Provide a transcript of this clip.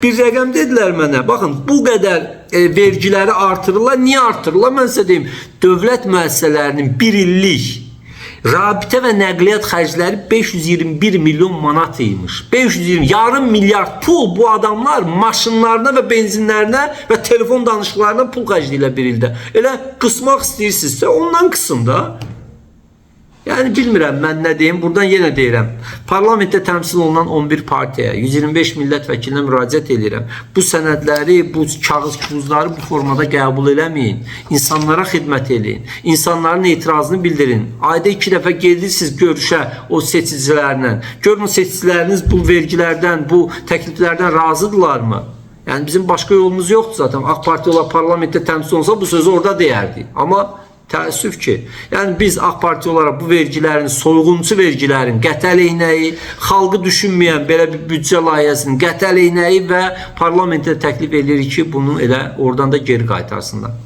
Bir rəqəm dedilər mənə. Baxın, bu qədər vergiləri artırırlar. Niyə artırırlar? Mən sizə deyim, dövlət müəssisələrinin bir illik rabitə və nəqliyyat xərcləri 521 milyon manat imiş. 520, yarım milyard pul bu adamlar maşınlarına və benzinlərinə və telefon danışıqlarına pul xərcləyirlər bir ildə. Elə qısmaq istəyirsinizsə ondan qısın da. Yəni bilmirəm mən nə deyim. Buradan yenə deyirəm. Parlamentdə təmsil olunan 11 partiyaya, 125 millət vəkilinə müraciət edirəm. Bu sənədləri, bu kağız-kuzları bu formada qəbul eləməyin. İnsanlara xidmət edin. İnsanların etirazını bildirin. Ayda 2 dəfə gedirsiniz görüşə o seçicilərlə. Görün o seçiciləriniz bu vergilərdən, bu təkliflərdən razıdırlarmı? Yəni bizim başqa yolumuz yoxdur zaten. AK Parti olaraq parlamentdə təmsil olsa bu sözü orada deyərdi. Amma təəssüf ki, yəni biz AK Parti olaraq bu vergilərin, soyğunçu vergilərin qətəleyinəyi, xalqı düşünməyən belə bir büdcə layihəsinin qətəleyinəyi və parlamentə təklif edirik ki, bunu elə oradan da geri qaytarsınlar.